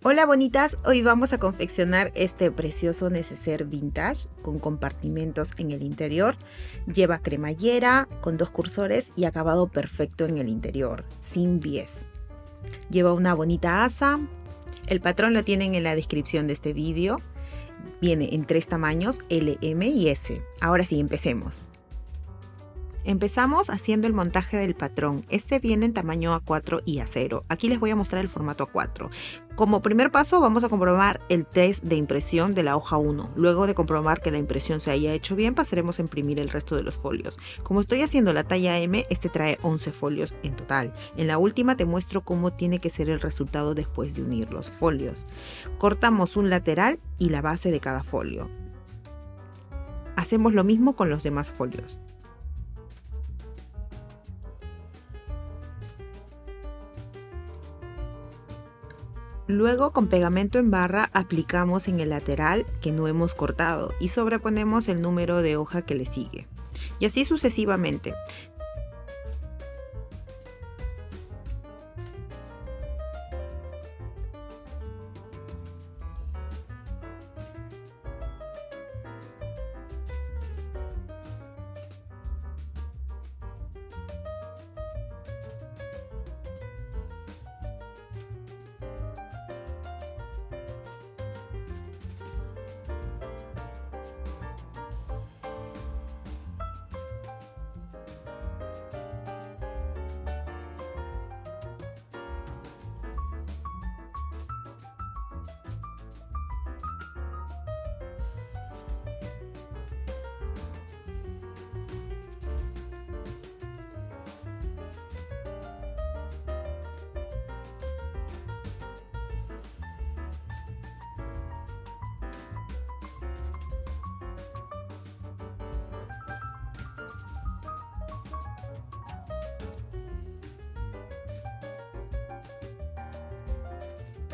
Hola bonitas, hoy vamos a confeccionar este precioso neceser vintage con compartimentos en el interior. Lleva cremallera con 2 cursores y acabado perfecto en el interior, sin bies. Lleva una bonita asa. El patrón lo tienen en la descripción de este vídeo. Viene en 3 tamaños, L, M y S. Ahora sí, empecemos. Empezamos haciendo el montaje del patrón. Este viene en tamaño A4 y A0. Aquí les voy a mostrar el formato A4. Como primer paso vamos a comprobar el test de impresión de la hoja 1. Luego de comprobar que la impresión se haya hecho bien, pasaremos a imprimir el resto de los folios. Como estoy haciendo la talla M, este trae 11 folios en total. En la última te muestro cómo tiene que ser el resultado después de unir los folios. Cortamos un lateral y la base de cada folio. Hacemos lo mismo con los demás folios. Luego con pegamento en barra aplicamos en el lateral que no hemos cortado y sobreponemos el número de hoja que le sigue. Y así sucesivamente.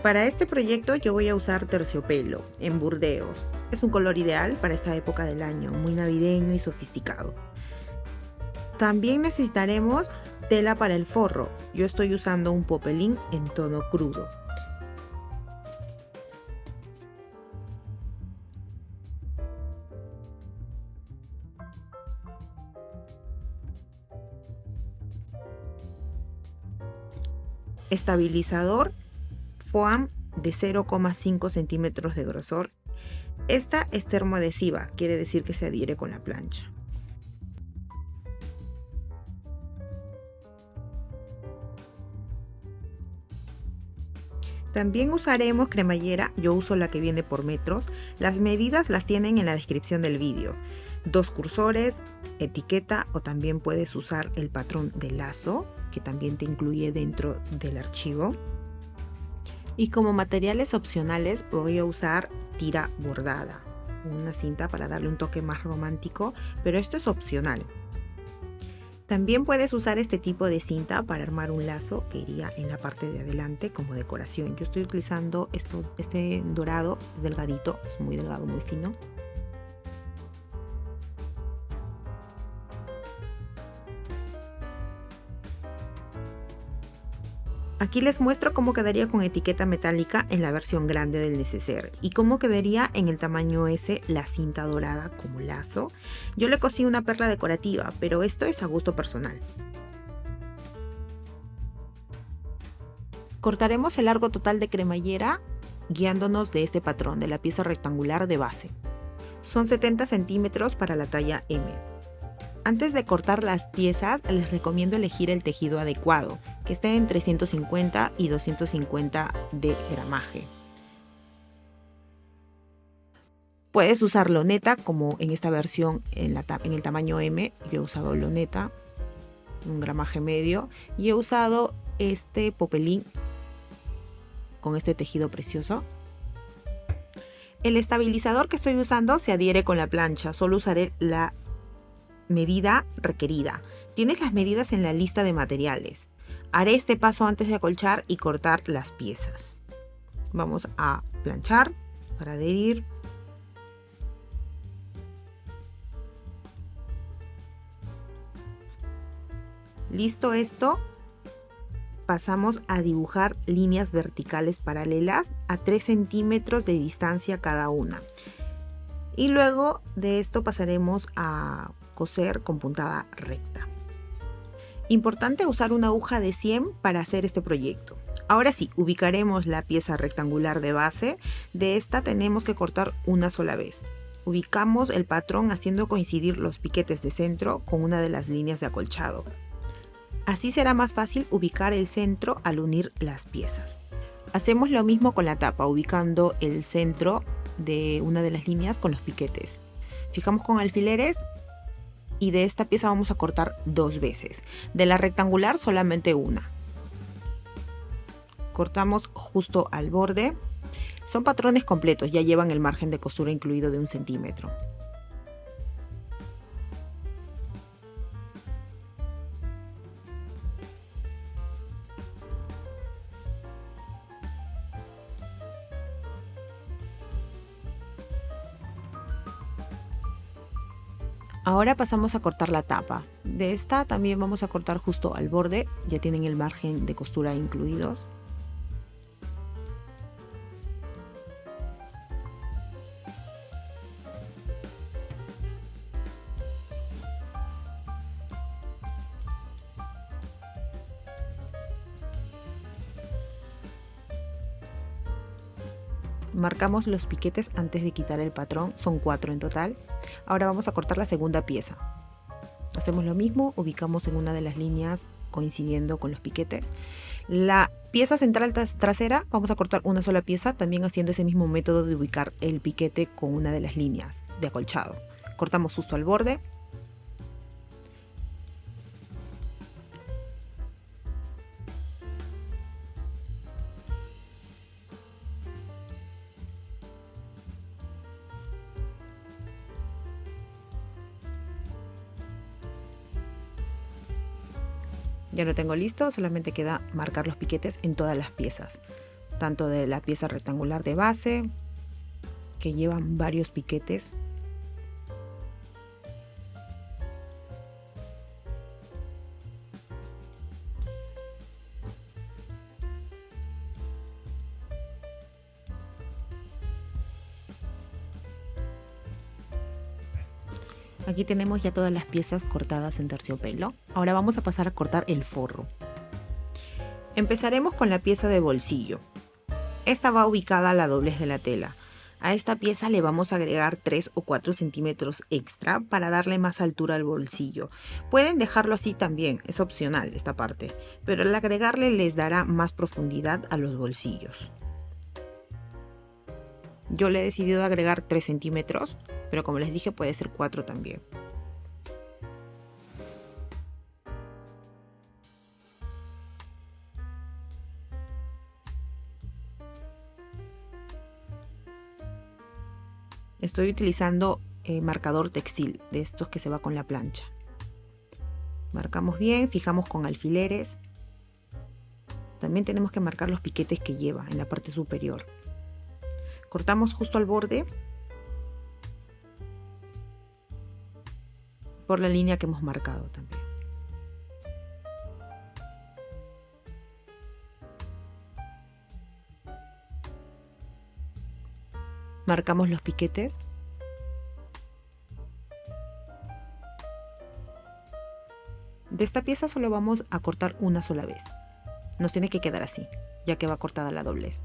Para este proyecto yo voy a usar terciopelo en burdeos. Es un color ideal para esta época del año, muy navideño y sofisticado. También necesitaremos tela para el forro. Yo estoy usando un popelín en tono crudo. Estabilizador foam de 0,5 centímetros de grosor. Esta es termoadhesiva, quiere decir que se adhiere con la plancha. También usaremos cremallera, yo uso la que viene por metros. Las medidas las tienen en la descripción del vídeo. 2 cursores, etiqueta o también puedes usar el patrón de lazo que también te incluye dentro del archivo. Y como materiales opcionales voy a usar tira bordada, una cinta para darle un toque más romántico, pero esto es opcional. También puedes usar este tipo de cinta para armar un lazo que iría en la parte de adelante como decoración. Yo estoy utilizando este dorado delgadito, es muy delgado, muy fino. Aquí les muestro cómo quedaría con etiqueta metálica en la versión grande del neceser y cómo quedaría en el tamaño S la cinta dorada como lazo. Yo le cosí una perla decorativa, pero esto es a gusto personal. Cortaremos el largo total de cremallera guiándonos de este patrón de la pieza rectangular de base. Son 70 centímetros para la talla M. Antes de cortar las piezas, les recomiendo elegir el tejido adecuado, que esté entre 150 y 250 de gramaje. Puedes usar loneta, como en esta versión en el tamaño M. Yo he usado loneta, un gramaje medio, y he usado este popelín con este tejido precioso. El estabilizador que estoy usando se adhiere con la plancha, solo usaré la medida requerida. Tienes las medidas en la lista de materiales. Haré este paso antes de acolchar y cortar las piezas. Vamos a planchar para adherir. Listo esto. pasamos a dibujar líneas verticales paralelas a 3 centímetros de distancia cada una. Y luego de esto pasaremos a coser con puntada recta. Importante usar una aguja de 100 para hacer este proyecto. Ahora sí, ubicaremos la pieza rectangular de base. De esta tenemos que cortar una sola vez. Ubicamos el patrón haciendo coincidir los piquetes de centro con una de las líneas de acolchado. Así será más fácil ubicar el centro al unir las piezas. Hacemos lo mismo con la tapa, ubicando el centro de una de las líneas con los piquetes. Fijamos con alfileres y de esta pieza vamos a cortar 2 veces. De la rectangular solamente una. Cortamos justo al borde. Son patrones completos, ya llevan el margen de costura incluido de 1 centímetro. Ahora pasamos a cortar la tapa. De esta también vamos a cortar justo al borde, ya tienen el margen de costura incluidos. Marcamos los piquetes antes de quitar el patrón, son 4 en total. Ahora vamos a cortar la segunda pieza. Hacemos lo mismo, ubicamos en una de las líneas coincidiendo con los piquetes. La pieza central trasera vamos a cortar una sola pieza, también haciendo ese mismo método de ubicar el piquete con una de las líneas de acolchado. Cortamos justo al borde. Ya lo tengo listo, solamente queda marcar los piquetes en todas las piezas, tanto de la pieza rectangular de base, que llevan varios piquetes, aquí tenemos ya todas las piezas cortadas en terciopelo. Ahora vamos a pasar a cortar el forro. Empezaremos con la pieza de bolsillo. Esta va ubicada a la doblez de la tela. A esta pieza le vamos a agregar 3 o 4 centímetros extra para darle más altura al bolsillo. Pueden dejarlo así también, es opcional esta parte, pero al agregarle les dará más profundidad a los bolsillos. Yo le he decidido agregar 3 centímetros, pero como les dije puede ser 4 también. Estoy utilizando marcador textil, de estos que se va con la plancha. Marcamos bien, fijamos con alfileres. También tenemos que marcar los piquetes que lleva en la parte superior. Cortamos justo al borde por la línea que hemos marcado también. Marcamos los piquetes. De esta pieza solo vamos a cortar una sola vez. Nos tiene que quedar así, ya que va cortada la doblez.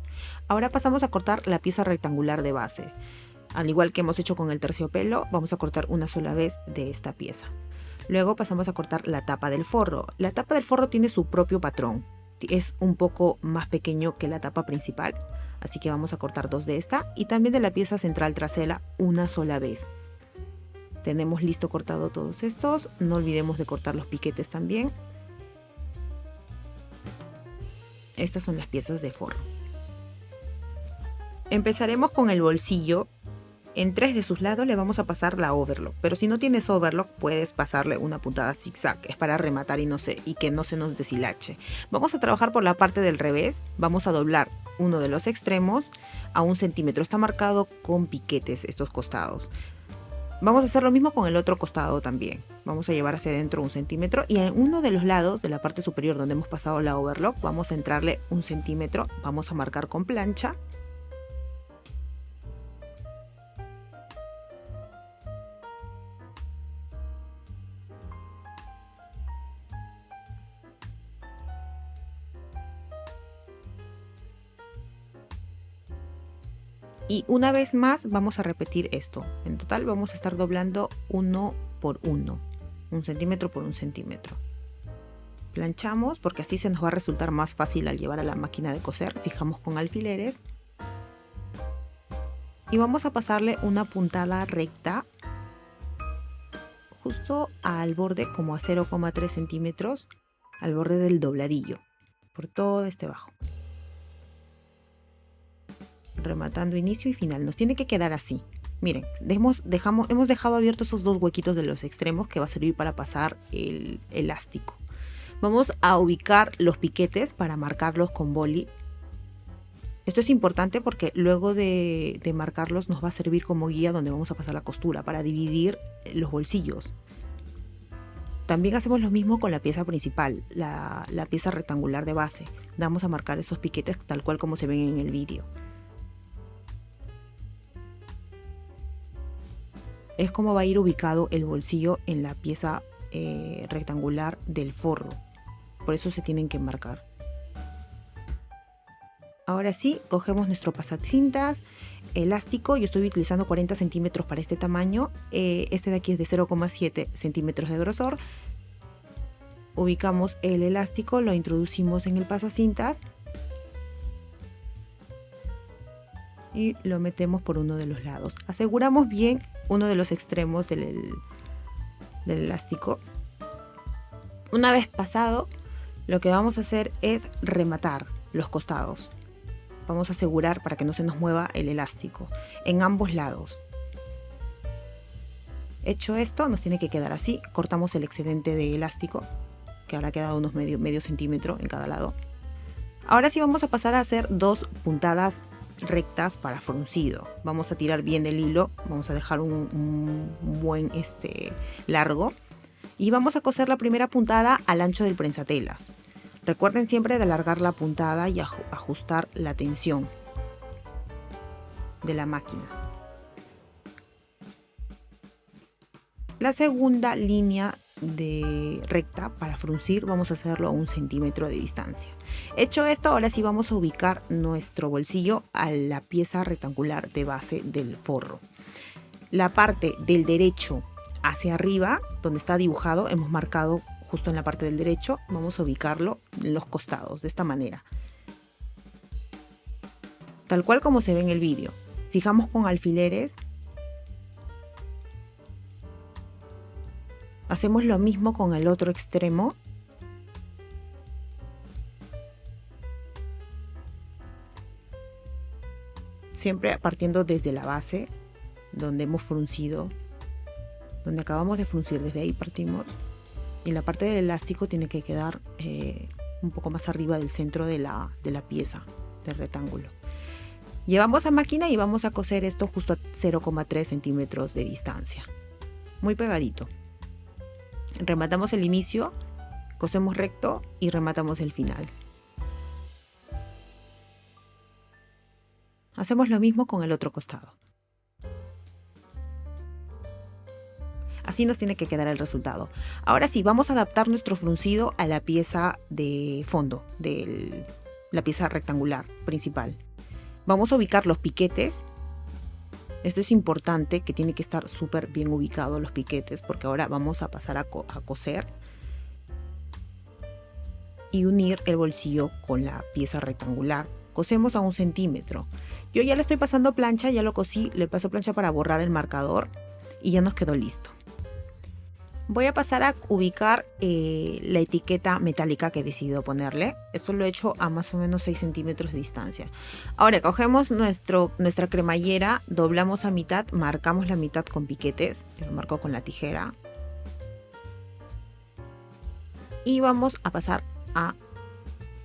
Ahora pasamos a cortar la pieza rectangular de base. Al igual que hemos hecho con el terciopelo, vamos a cortar una sola vez de esta pieza. Luego pasamos a cortar la tapa del forro. La tapa del forro tiene su propio patrón. Es un poco más pequeño que la tapa principal, así que vamos a cortar 2 de esta y también de la pieza central trasera una sola vez. Tenemos listo cortado todos estos. No olvidemos de cortar los piquetes también. Estas son las piezas de forro. Empezaremos con el bolsillo. En 3 de sus lados le vamos a pasar la overlock, pero si no tienes overlock puedes pasarle una puntada zigzag, es para rematar y que no se nos deshilache. Vamos a trabajar por la parte del revés, vamos a doblar uno de los extremos a 1 centímetro, está marcado con piquetes estos costados. Vamos a hacer lo mismo con el otro costado también. Vamos a llevar hacia adentro 1 centímetro y en uno de los lados de la parte superior donde hemos pasado la overlock vamos a entrarle 1 centímetro, vamos a marcar con plancha. Y una vez más vamos a repetir esto. En total vamos a estar doblando 1 por 1, 1 centímetro por 1 centímetro. Planchamos porque así se nos va a resultar más fácil al llevar a la máquina de coser. Fijamos con alfileres. Y vamos a pasarle una puntada recta justo al borde, como a 0,3 centímetros, al borde del dobladillo, por todo este bajo. Rematando inicio y final. Nos tiene que quedar así. Miren, hemos dejado abiertos esos dos huequitos de los extremos que va a servir para pasar el elástico. Vamos a ubicar los piquetes para marcarlos con boli. Esto es importante porque luego de marcarlos nos va a servir como guía donde vamos a pasar la costura para dividir los bolsillos. También hacemos lo mismo con la pieza principal, la pieza rectangular de base. Vamos a marcar esos piquetes tal cual como se ven en el vídeo. Es como va a ir ubicado el bolsillo en la pieza rectangular del forro. Por eso se tienen que marcar. Ahora sí, cogemos nuestro pasacintas elástico. Yo estoy utilizando 40 centímetros para este tamaño. Este de aquí es de 0,7 centímetros de grosor. Ubicamos el elástico, lo introducimos en el pasacintas. Y lo metemos por uno de los lados. Aseguramos bien uno de los extremos del elástico. Una vez pasado, lo que vamos a hacer es rematar los costados. Vamos a asegurar para que no se nos mueva el elástico en ambos lados. Hecho esto, nos tiene que quedar así. Cortamos el excedente de elástico, que habrá quedado unos medio centímetro en cada lado. Ahora sí vamos a pasar a hacer dos puntadas rectas para fruncido. Vamos a tirar bien del hilo, vamos a dejar un buen largo y vamos a coser la primera puntada al ancho del prensatelas. Recuerden siempre de alargar la puntada y ajustar la tensión de la máquina. La segunda línea de recta para fruncir vamos a hacerlo a 1 centímetro de distancia. Hecho esto, ahora sí vamos a ubicar nuestro bolsillo a la pieza rectangular de base del forro. La parte del derecho hacia arriba, donde está dibujado, hemos marcado justo en la parte del derecho, vamos a ubicarlo en los costados de esta manera, tal cual como se ve en el vídeo. Fijamos con alfileres. Hacemos lo mismo con el otro extremo. Siempre partiendo desde la base, donde hemos fruncido, donde acabamos de fruncir, desde ahí partimos. Y la parte del elástico tiene que quedar un poco más arriba del centro de la pieza, del rectángulo. Llevamos a máquina y vamos a coser esto justo a 0,3 centímetros de distancia. Muy pegadito. Rematamos el inicio, cosemos recto y rematamos el final. Hacemos lo mismo con el otro costado. Así nos tiene que quedar el resultado. Ahora sí, vamos a adaptar nuestro fruncido a la pieza de fondo, de la pieza rectangular principal. Vamos a ubicar los piquetes. Esto es importante, que tiene que estar súper bien ubicado los piquetes, porque ahora vamos a pasar a coser y unir el bolsillo con la pieza rectangular. Cosemos a 1 centímetro. Yo ya le estoy pasando plancha, ya lo cosí, le paso plancha para borrar el marcador y ya nos quedó listo. Voy a pasar a ubicar la etiqueta metálica que he decidido ponerle. Esto lo he hecho a más o menos 6 centímetros de distancia. Ahora cogemos nuestra cremallera, doblamos a mitad, marcamos la mitad con piquetes. Yo lo marco con la tijera. Y vamos a pasar a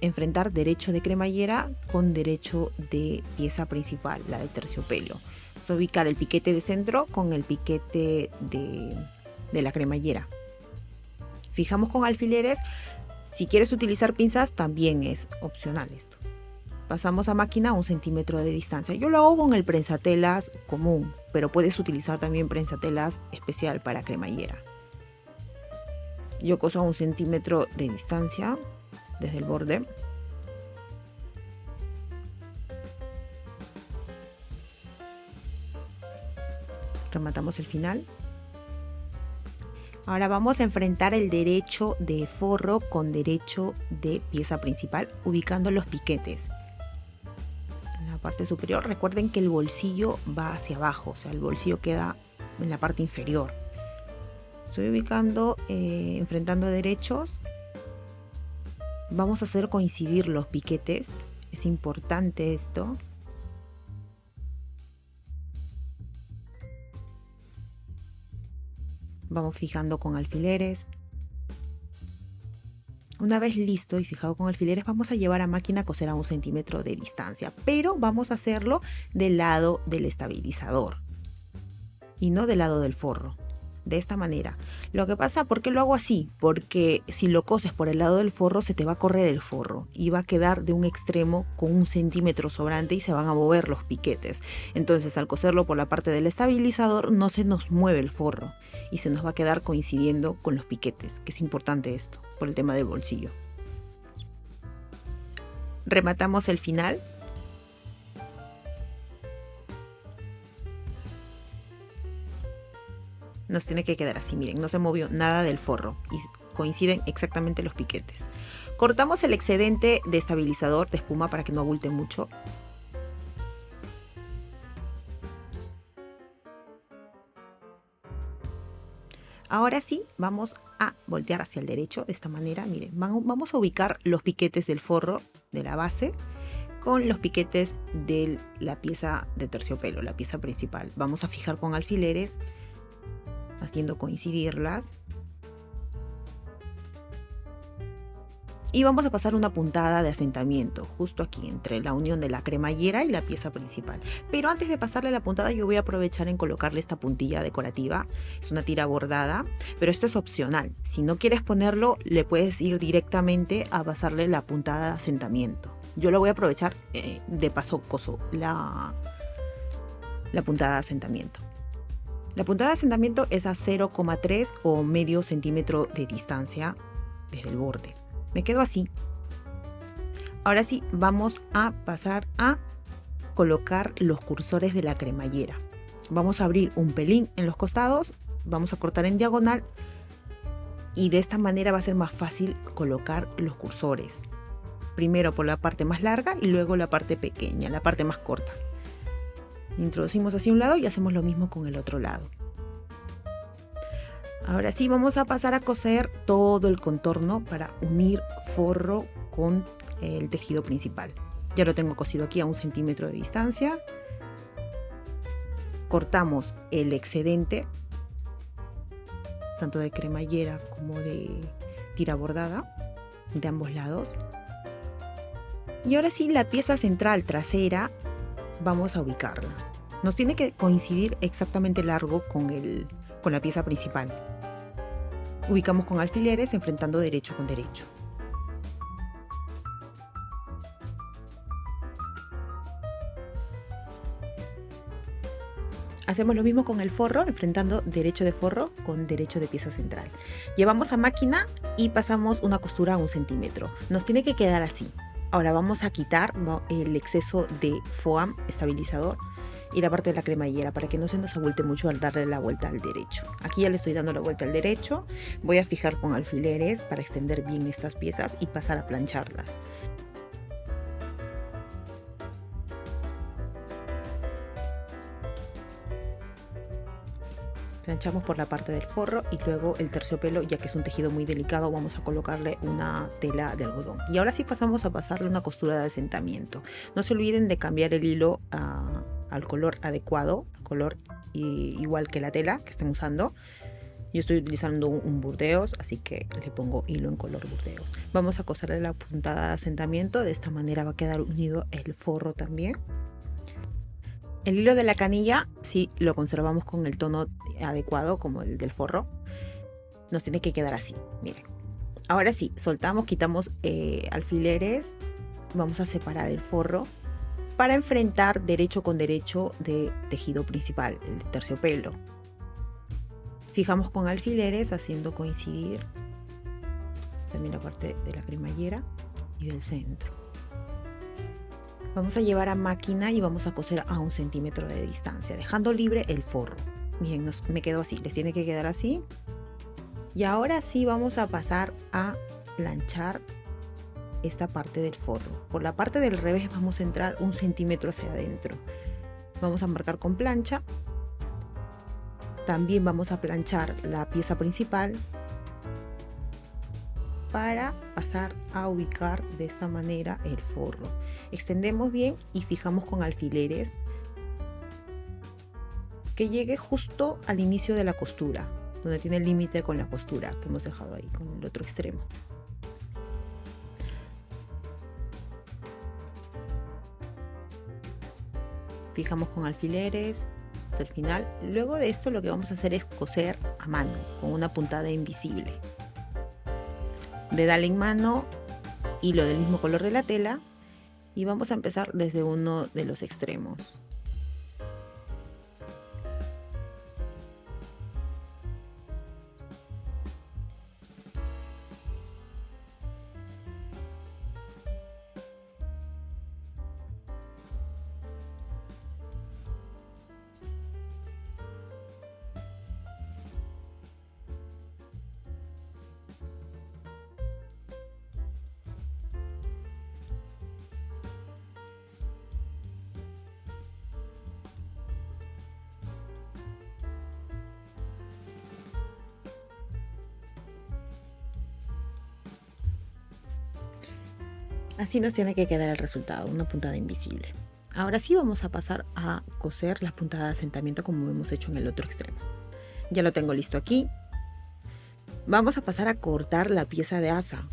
enfrentar derecho de cremallera con derecho de pieza principal, la de terciopelo. Vamos a ubicar el piquete de centro con el piquete de la cremallera. Fijamos con alfileres. Si quieres utilizar pinzas también es opcional esto. Pasamos a máquina a 1 centímetro de distancia. Yo lo hago con el prensatelas común, pero puedes utilizar también prensatelas especial para cremallera. Yo coso a 1 centímetro de distancia desde el borde. Rematamos el final. Ahora vamos a enfrentar el derecho de forro con derecho de pieza principal, ubicando los piquetes. En la parte superior, recuerden que el bolsillo va hacia abajo, o sea, el bolsillo queda en la parte inferior. Estoy ubicando, enfrentando derechos. Vamos a hacer coincidir los piquetes, es importante esto. Vamos fijando con alfileres. Una vez listo y fijado con alfileres, vamos a llevar a máquina a coser a 1 centímetro de distancia, pero vamos a hacerlo del lado del estabilizador y no del lado del forro. De esta manera. Lo que pasa, ¿por qué lo hago así? Porque si lo coses por el lado del forro, se te va a correr el forro y va a quedar de un extremo con 1 centímetro sobrante y se van a mover los piquetes. Entonces, al coserlo por la parte del estabilizador, no se nos mueve el forro y se nos va a quedar coincidiendo con los piquetes, que es importante esto, por el tema del bolsillo. Rematamos el final. Nos tiene que quedar así, miren, no se movió nada del forro y coinciden exactamente los piquetes. Cortamos el excedente de estabilizador de espuma para que no abulte mucho. Ahora sí, vamos a voltear hacia el derecho de esta manera, miren, vamos a ubicar los piquetes del forro de la base con los piquetes de la pieza de terciopelo, la pieza principal. Vamos a fijar con alfileres, haciendo coincidirlas, y vamos a pasar una puntada de asentamiento justo aquí entre la unión de la cremallera y la pieza principal. Pero antes de pasarle la puntada, yo voy a aprovechar en colocarle esta puntilla decorativa. Es una tira bordada, pero esto es opcional. Si no quieres ponerlo, le puedes ir directamente a pasarle la puntada de asentamiento. Yo lo voy a aprovechar, de paso coso la puntada de asentamiento. La puntada de asentamiento es a 0,3 o medio centímetro de distancia desde el borde. Me quedo así. Ahora sí, vamos a pasar a colocar los cursores de la cremallera. Vamos a abrir un pelín en los costados, vamos a cortar en diagonal y de esta manera va a ser más fácil colocar los cursores. Primero por la parte más larga y luego la parte pequeña, la parte más corta. Introducimos hacia un lado y hacemos lo mismo con el otro lado. Ahora sí, vamos a pasar a coser todo el contorno para unir forro con el tejido principal. Ya lo tengo cosido aquí a 1 centímetro de distancia. Cortamos el excedente, tanto de cremallera como de tira bordada, de ambos lados. Y ahora sí, la pieza central trasera vamos a ubicarla. Nos tiene que coincidir exactamente largo con la pieza principal. Ubicamos con alfileres enfrentando derecho con derecho. Hacemos lo mismo con el forro, enfrentando derecho de forro con derecho de pieza central. Llevamos a máquina y pasamos una costura a 1 centímetro. Nos tiene que quedar así. Ahora vamos a quitar el exceso de foam estabilizador y la parte de la cremallera para que no se nos abulte mucho al darle la vuelta al derecho. Aquí ya le estoy dando la vuelta al derecho. Voy a fijar con alfileres para extender bien estas piezas y pasar a plancharlas. Planchamos por la parte del forro y luego el terciopelo, ya que es un tejido muy delicado, vamos a colocarle una tela de algodón. Y ahora sí pasamos a pasarle una costura de asentamiento. No se olviden de cambiar el hilo al color adecuado, color igual que la tela que estén usando. Yo estoy utilizando un burdeos, así que le pongo hilo en color burdeos. Vamos a coserle la puntada de asentamiento, de esta manera va a quedar unido el forro también. El hilo de la canilla sí lo conservamos con el tono adecuado como el del forro. nos tiene que quedar así, miren. Ahora sí, soltamos, quitamos alfileres, vamos a separar el forro para enfrentar derecho con derecho de tejido principal, el terciopelo. Fijamos con alfileres haciendo coincidir también la parte de la cremallera y del centro. Vamos a llevar a máquina y vamos a coser a 1 centímetro de distancia, dejando libre el forro. Miren, me quedó así, les tiene que quedar así. Y ahora sí vamos a pasar a planchar esta parte del forro. Por la parte del revés vamos a entrar 1 centímetro hacia adentro. Vamos a marcar con plancha. También vamos a planchar la pieza principal para pasar a ubicar de esta manera el forro. Extendemos bien y fijamos con alfileres que llegue justo al inicio de la costura, donde tiene el límite con la costura que hemos dejado ahí con el otro extremo. Fijamos con alfileres hasta el final. Luego de esto lo que vamos a hacer es coser a mano con una puntada invisible. Dedal en mano, hilo del mismo color de la tela y vamos a empezar desde uno de los extremos. Así nos tiene que quedar el resultado, una puntada invisible. Ahora sí vamos a pasar a coser las puntadas de asentamiento como hemos hecho en el otro extremo. Ya lo tengo listo aquí. Vamos a pasar a cortar la pieza de asa.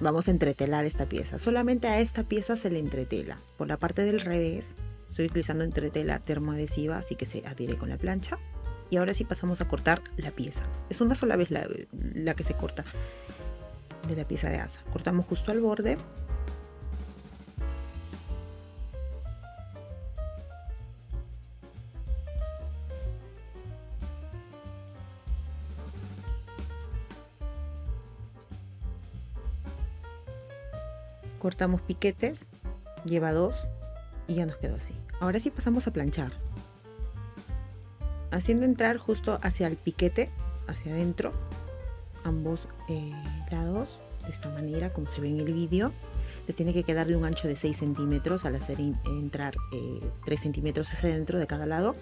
Vamos a entretelar esta pieza. Solamente a esta pieza se le entretela. Por la parte del revés estoy utilizando entretela termoadhesiva, así que se adhiere con la plancha. Y ahora sí pasamos a cortar la pieza. Es una sola vez la que se corta de la pieza de asa. Cortamos justo al borde. Cortamos piquetes, lleva 2 y ya nos quedó así. Ahora sí pasamos a planchar, haciendo entrar justo hacia el piquete, hacia adentro, ambos lados, de esta manera como se ve en el vídeo. Les tiene que quedar de un ancho de 6 centímetros al hacer entrar 3 centímetros hacia adentro de cada lado.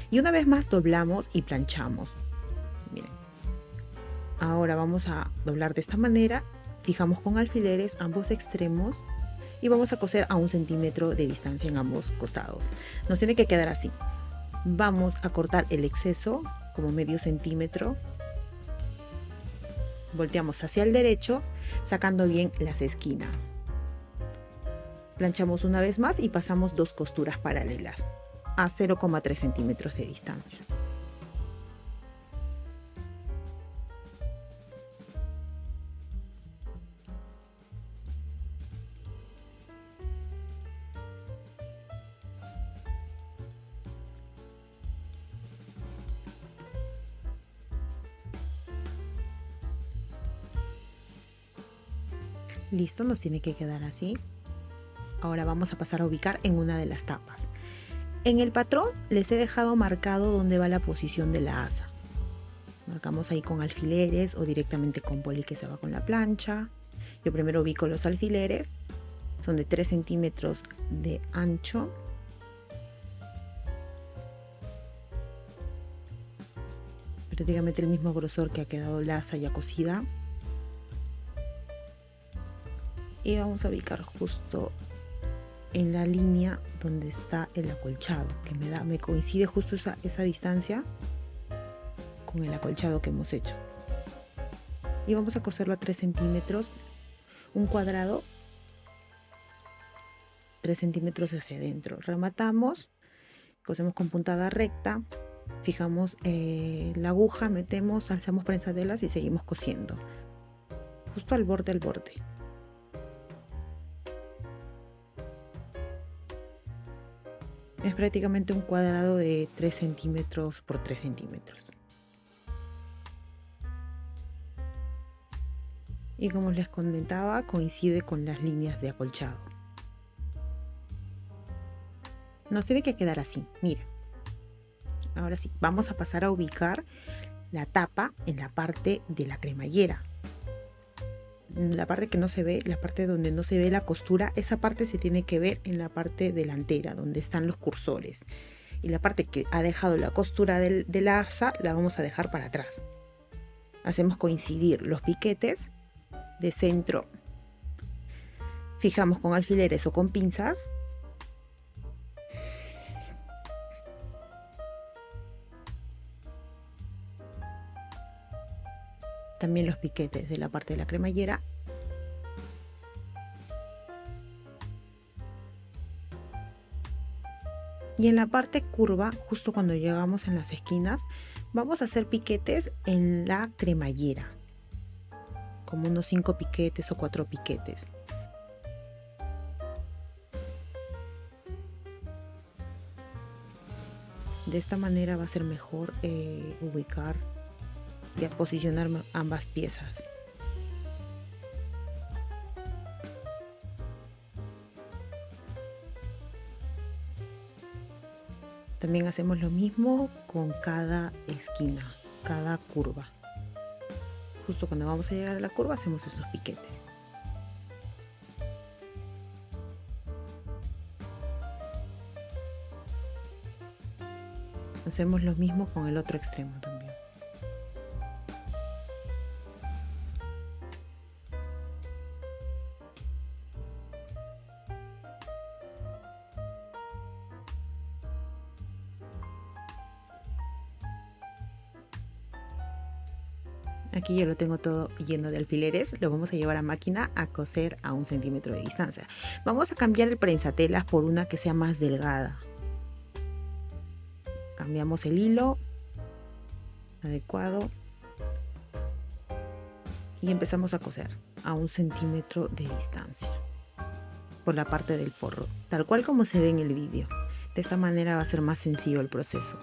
Y una vez más doblamos y planchamos. Miren. Ahora vamos a doblar de esta manera. Fijamos con alfileres ambos extremos y vamos a coser a 1 centímetro de distancia en ambos costados. Nos tiene que quedar así. Vamos a cortar el exceso como medio centímetro. Volteamos hacia el derecho, sacando bien las esquinas. Planchamos una vez más y pasamos 2 costuras paralelas a 0,3 centímetros de distancia. Listo, nos tiene que quedar así. Ahora vamos a pasar a ubicar en una de las tapas. En el patrón les he dejado marcado dónde va la posición de la asa. Marcamos ahí con alfileres o directamente con poli que se va con la plancha. Yo primero ubico los alfileres. Son de 3 centímetros de ancho. Prácticamente el mismo grosor que ha quedado la asa ya cosida. Y vamos a ubicar justo en la línea donde está el acolchado, que me coincide justo esa distancia con el acolchado que hemos hecho. Y vamos a coserlo a 3 centímetros, un cuadrado, 3 centímetros hacia adentro. Rematamos, cosemos con puntada recta Fijamos la aguja, metemos, alzamos prensadelas y seguimos cosiendo. Justo al borde, Es prácticamente un cuadrado de 3 centímetros por 3 centímetros. Y como les comentaba, coincide con las líneas de acolchado. Nos tiene que quedar así, miren. Ahora sí, vamos a pasar a ubicar la tapa en la parte de la cremallera. La parte que no se ve, la parte donde no se ve la costura, esa parte se tiene que ver en la parte delantera, donde están los cursores. Y la parte que ha dejado la costura de la asa, la vamos a dejar para atrás. Hacemos coincidir los piquetes de centro. Fijamos con alfileres o con pinzas. También los piquetes de la parte de la cremallera. Y en la parte curva, justo cuando llegamos en las esquinas, vamos a hacer piquetes en la cremallera. Como unos 5 piquetes o 4 piquetes. De esta manera va a ser mejor ubicar y posicionar ambas piezas. También hacemos lo mismo con cada esquina, cada curva. Justo cuando vamos a llegar a la curva hacemos esos piquetes. Hacemos lo mismo con el otro extremo también. Aquí ya lo tengo todo lleno de alfileres. Lo vamos a llevar a máquina a coser a 1 centímetro de distancia. Vamos a cambiar el prensatelas por una que sea más delgada. Cambiamos el hilo adecuado y empezamos a coser a 1 centímetro de distancia por la parte del forro, tal cual como se ve en el vídeo. De esa manera va a ser más sencillo el proceso,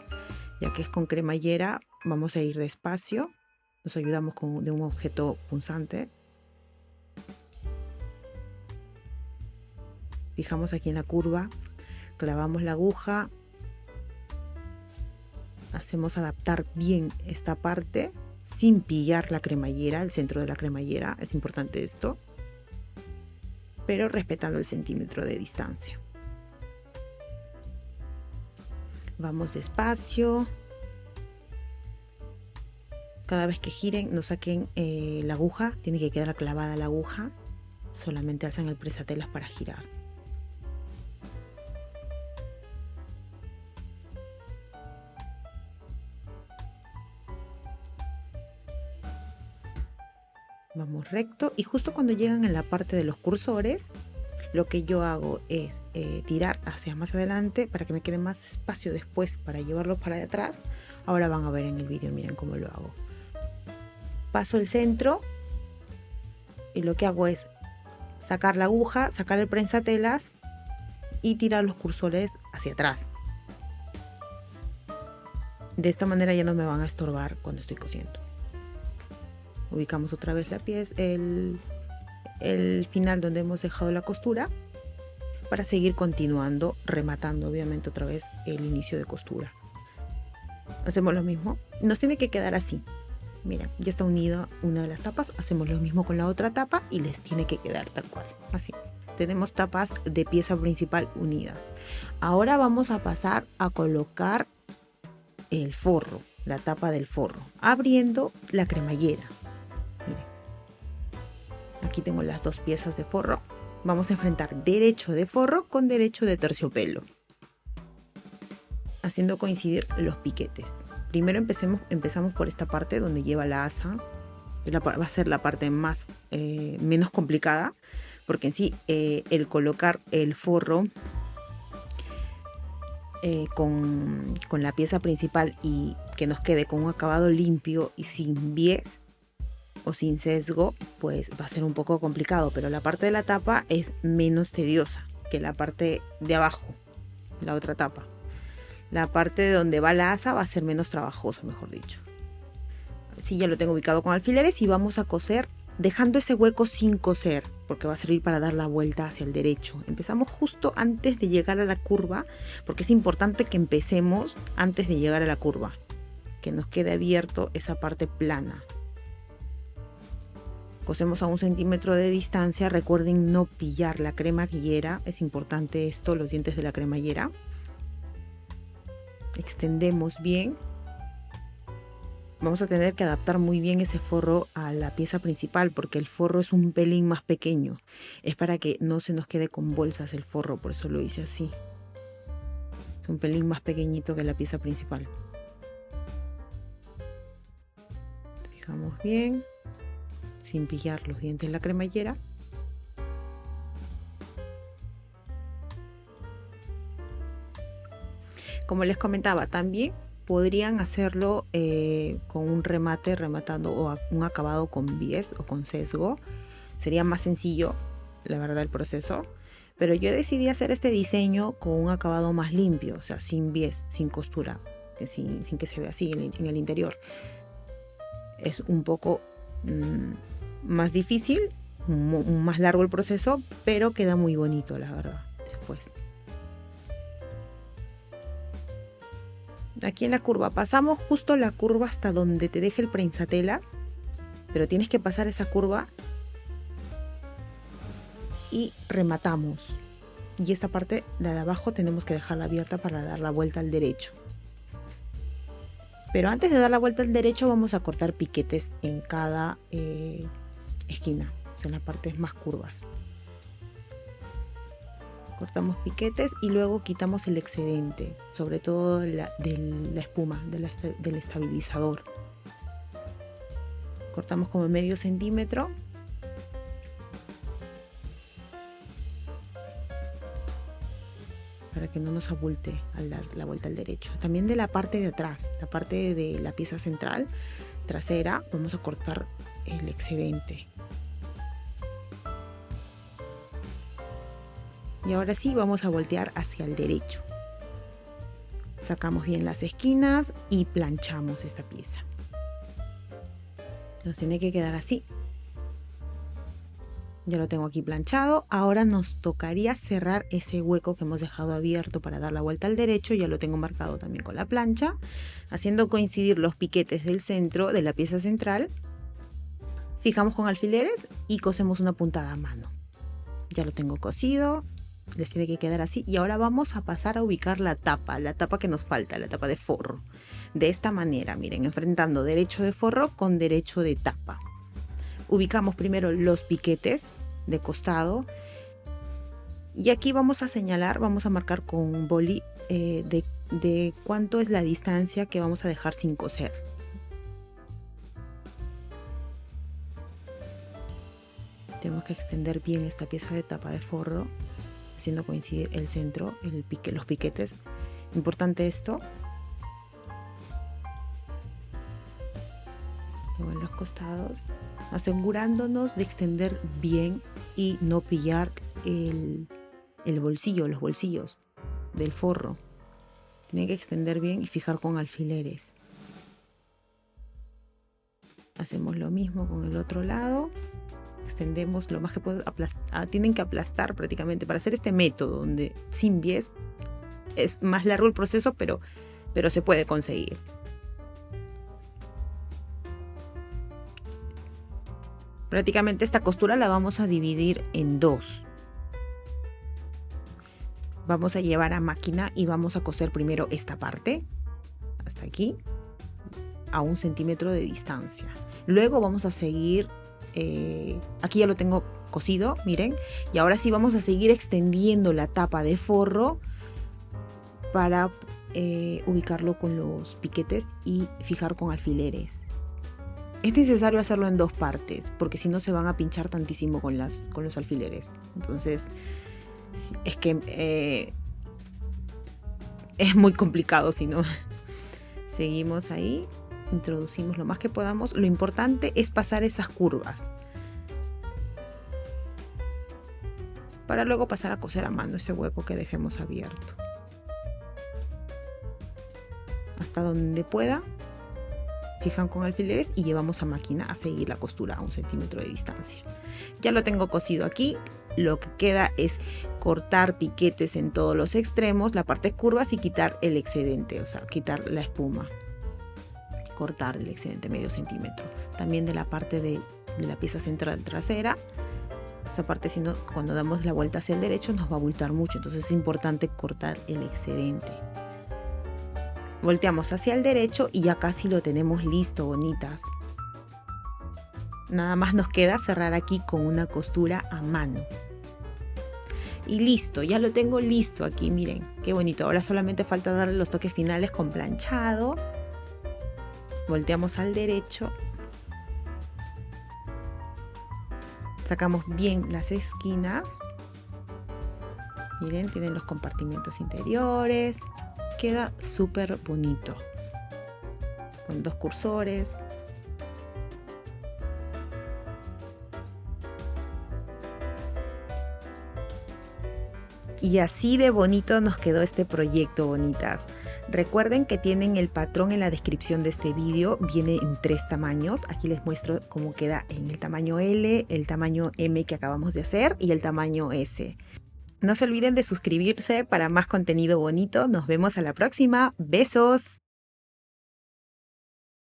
ya que es con cremallera. Vamos a ir despacio, nos ayudamos de un objeto punzante. Fijamos aquí en la curva, clavamos la aguja. Hacemos adaptar bien esta parte sin pillar la cremallera, el centro de la cremallera, es importante esto, pero respetando el centímetro de distancia. Vamos despacio. Cada vez que giren, no saquen la aguja, tiene que quedar clavada la aguja, solamente alzan el prensatelas para girar. Vamos recto y justo cuando llegan en la parte de los cursores, lo que yo hago es tirar hacia más adelante para que me quede más espacio después para llevarlo para atrás. Ahora van a ver en el vídeo, miren cómo lo hago. Paso el centro y lo que hago es sacar la aguja, sacar el prensatelas y tirar los cursores hacia atrás. De esta manera ya no me van a estorbar cuando estoy cosiendo. Ubicamos otra vez la pieza, el final donde hemos dejado la costura, para seguir continuando, rematando obviamente otra vez el inicio de costura. Hacemos lo mismo, nos tiene que quedar así. Mira, ya está unida una de las tapas, hacemos lo mismo con la otra tapa y les tiene que quedar tal cual, así. Tenemos tapas de pieza principal unidas. Ahora vamos a pasar a colocar el forro, la tapa del forro, abriendo la cremallera. Aquí tengo las dos piezas de forro. Vamos a enfrentar derecho de forro con derecho de terciopelo, haciendo coincidir los piquetes. Primero empezamos por esta parte donde lleva la asa. Va a ser la parte menos complicada, porque en sí el colocar el forro con la pieza principal y que nos quede con un acabado limpio y sin bies o sin sesgo, pues va a ser un poco complicado, pero la parte de la tapa es menos tediosa que la parte de abajo, la otra tapa. La parte de donde va la asa va a ser menos trabajoso, mejor dicho. Sí, ya lo tengo ubicado con alfileres y vamos a coser dejando ese hueco sin coser, porque va a servir para dar la vuelta hacia el derecho. Empezamos justo antes de llegar a la curva, porque es importante que empecemos antes de llegar a la curva, que nos quede abierto esa parte plana. Cosemos a 1 centímetro de distancia. Recuerden no pillar la cremallera, es importante esto, los dientes de la cremallera. Extendemos bien. Vamos a tener que adaptar muy bien ese forro a la pieza principal porque el forro es un pelín más pequeño. Es para que no se nos quede con bolsas el forro, por eso lo hice así. Es un pelín más pequeñito que la pieza principal. Fijamos bien, sin pillar los dientes de la cremallera. Como les comentaba, también podrían hacerlo con un remate, rematando o un acabado con bies o con sesgo. Sería más sencillo, la verdad, el proceso. Pero yo decidí hacer este diseño con un acabado más limpio, o sea, sin bies, sin costura, sin que se vea así en el interior. Es un poco más difícil, más largo el proceso, pero queda muy bonito, la verdad, después. Aquí en la curva, pasamos justo la curva hasta donde te deje el prensatelas, pero tienes que pasar esa curva y rematamos. Y esta parte, la de abajo, tenemos que dejarla abierta para dar la vuelta al derecho. Pero antes de dar la vuelta al derecho vamos a cortar piquetes en cada esquina, o sea, en las partes más curvas. Cortamos piquetes y luego quitamos el excedente, sobre todo de la espuma, del estabilizador. Cortamos como medio centímetro. Para que no nos abulte al dar la vuelta al derecho. También de la parte de atrás, la parte de la pieza central, trasera, vamos a cortar el excedente. Y ahora sí vamos a voltear hacia el derecho. Sacamos bien las esquinas y planchamos esta pieza. Nos tiene que quedar así. Ya lo tengo aquí planchado. Ahora nos tocaría cerrar ese hueco que hemos dejado abierto para dar la vuelta al derecho. Ya lo tengo marcado también con la plancha, haciendo coincidir los piquetes del centro de la pieza central. Fijamos con alfileres y cosemos una puntada a mano. Ya lo tengo cosido. Les tiene que quedar así. Y ahora vamos a pasar a ubicar la tapa que nos falta, la tapa de forro. De esta manera, miren, enfrentando derecho de forro con derecho de tapa. Ubicamos primero los piquetes de costado. Y aquí vamos a señalar, vamos a marcar con boli de cuánto es la distancia que vamos a dejar sin coser. Tenemos que extender bien esta pieza de tapa de forro, haciendo coincidir el centro, los piquetes. Importante esto. Luego en los costados, asegurándonos de extender bien y no pillar el bolsillo, los bolsillos del forro. Tienen que extender bien y fijar con alfileres. Hacemos lo mismo con el otro lado. Extendemos lo más que puedo, tienen que aplastar prácticamente para hacer este método donde sin bies es más largo el proceso, pero se puede conseguir. Prácticamente esta costura la vamos a dividir en dos. Vamos a llevar a máquina y vamos a coser primero esta parte hasta aquí a 1 centímetro de distancia. Luego vamos a seguir. Aquí ya lo tengo cosido, miren, y ahora sí vamos a seguir extendiendo la tapa de forro para ubicarlo con los piquetes y fijar con alfileres. Es necesario hacerlo en dos partes porque si no se van a pinchar tantísimo con los alfileres. Entonces es que es muy complicado si no. Seguimos ahí, introducimos lo más que podamos. Lo importante es pasar esas curvas para luego pasar a coser a mano ese hueco que dejemos abierto. Hasta donde pueda, fijan con alfileres y llevamos a máquina a seguir la costura a 1 centímetro de distancia. Ya lo tengo cosido aquí. Lo que queda es cortar piquetes en todos los extremos, la parte curvas, y quitar el excedente, o sea, quitar la espuma. Cortar el excedente medio centímetro. También de la parte de la pieza central trasera. Esa parte, si no, cuando damos la vuelta hacia el derecho nos va a abultar mucho, entonces es importante cortar el excedente. Volteamos hacia el derecho y ya casi lo tenemos listo, bonitas. Nada más nos queda cerrar aquí con una costura a mano. Y listo, ya lo tengo listo aquí, miren, qué bonito. Ahora solamente falta darle los toques finales con planchado. Volteamos al derecho. Sacamos bien las esquinas. Miren, tienen los compartimentos interiores. Queda súper bonito. Con 2 cursores. Y así de bonito nos quedó este proyecto, bonitas. Recuerden que tienen el patrón en la descripción de este vídeo. Viene en 3 tamaños. Aquí les muestro cómo queda en el tamaño L, el tamaño M que acabamos de hacer y el tamaño S. No se olviden de suscribirse para más contenido bonito. Nos vemos a la próxima. ¡Besos!